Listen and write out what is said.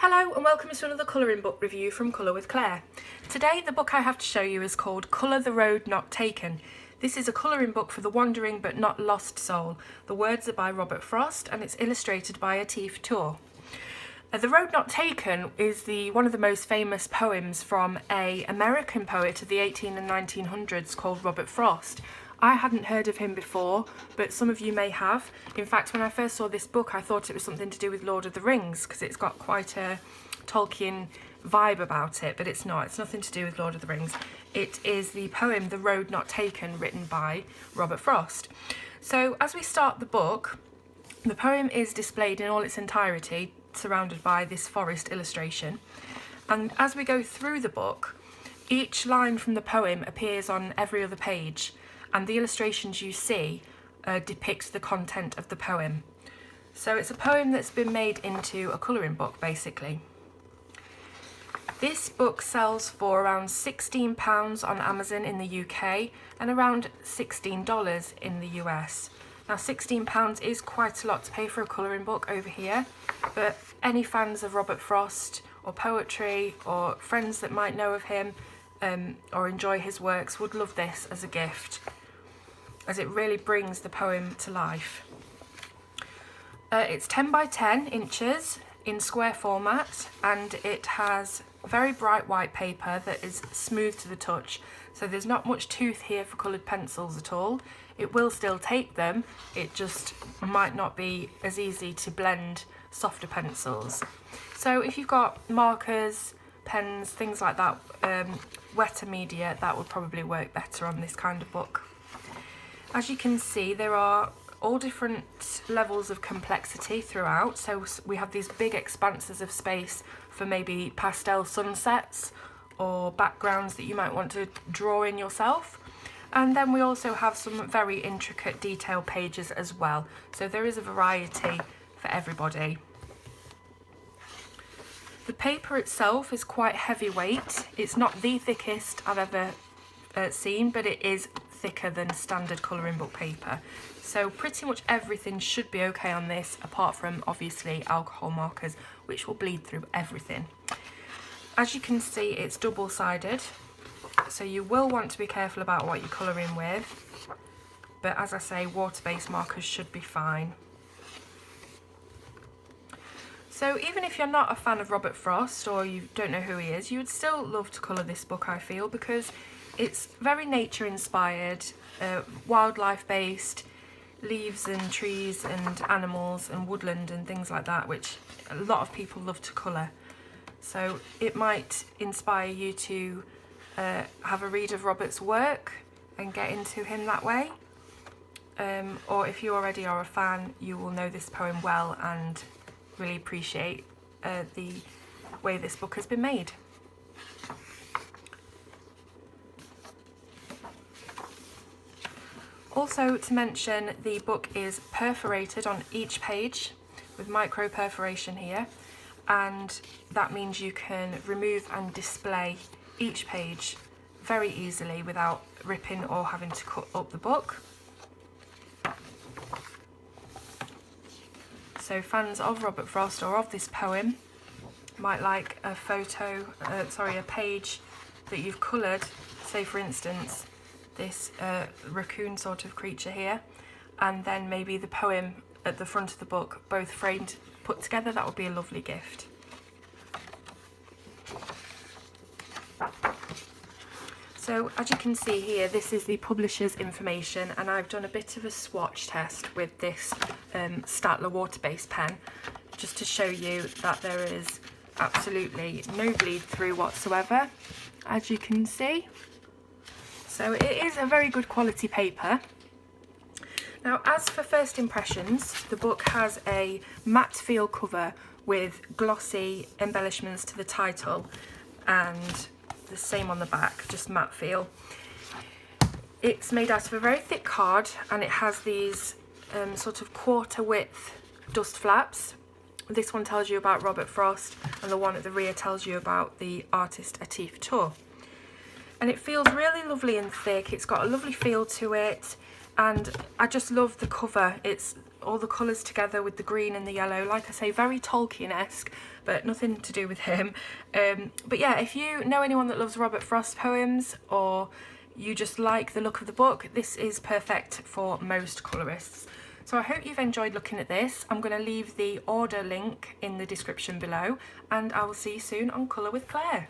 Hello and welcome to another colouring book review from Colour with Claire. Today the book I have to show you is called Colour the Road Not Taken. This is a colouring book for the wandering but not lost soul. The words are by Robert Frost and it's illustrated by Atif Toor. The Road Not Taken is one of the most famous poems from an American poet of the 1800s and 1900s called Robert Frost. I hadn't heard of him before, but some of you may have. In fact, when I first saw this book, I thought it was something to do with Lord of the Rings, because it's got quite a Tolkien vibe about it, but it's not. It's nothing to do with Lord of the Rings. It is the poem The Road Not Taken, written by Robert Frost. So as we start the book, the poem is displayed in all its entirety, surrounded by this forest illustration. And as we go through the book, each line from the poem appears on every other page, and the illustrations you see depict the content of the poem. So it's a poem that's been made into a colouring book, basically. This book sells for around £16 on Amazon in the UK and around $16 in the US. Now £16 is quite a lot to pay for a colouring book over here, but any fans of Robert Frost or poetry or friends that might know of him or enjoy his works would love this as a gift, as it really brings the poem to life. It's 10 by 10 inches in square format, and it has very bright white paper that is smooth to the touch, so there's not much tooth here for coloured pencils at all. It will still take them, it just might not be as easy to blend softer pencils. So if you've got markers, pens, things like that, wetter media, that would probably work better on this kind of book. As you can see, there are all different levels of complexity throughout. So we have these big expanses of space for maybe pastel sunsets or backgrounds that you might want to draw in yourself. And then we also have some very intricate detail pages as well. So there is a variety for everybody. The paper itself is quite heavyweight. It's not the thickest I've ever seen, but it is thicker than standard colouring book paper. So pretty much everything should be okay on this, apart from obviously alcohol markers, which will bleed through everything. As you can see, it's double-sided, so you will want to be careful about what you're colouring with, but as I say, water-based markers should be fine. So even if you're not a fan of Robert Frost or you don't know who he is, you would still love to colour this book, I feel, because it's very nature inspired, wildlife based, leaves and trees and animals and woodland and things like that, which a lot of people love to colour. So it might inspire you to have a read of Robert's work and get into him that way. Or if you already are a fan, you will know this poem well and really appreciate the way this book has been made. Also to mention, the book is perforated on each page with micro perforation here, and that means you can remove and display each page very easily without ripping or having to cut up the book. So fans of Robert Frost or of this poem might like a page that you've coloured, say for instance this raccoon sort of creature here, and then maybe the poem at the front of the book, both framed, put together. That would be a lovely gift. So as you can see here, this is the publisher's information, and I've done a bit of a swatch test with this Staedtler water-based pen, just to show you that there is absolutely no bleed through whatsoever, as you can see. So it is a very good quality paper. Now, as for first impressions, the book has a matte feel cover with glossy embellishments to the title, and the same on the back, just matte feel. It's made out of a very thick card, and it has these sort of quarter width dust flaps. This one tells you about Robert Frost, and the one at the rear tells you about the artist Atif Toor. And it feels really lovely and thick. It's got a lovely feel to it, and I just love the cover. It's all the colours together with the green and the yellow. Like I say, very Tolkien-esque, but nothing to do with him. But yeah, if you know anyone that loves Robert Frost poems, or you just like the look of the book, this is perfect for most colourists. So I hope you've enjoyed looking at this. I'm going to leave the order link in the description below, and I will see you soon on Colour with Claire.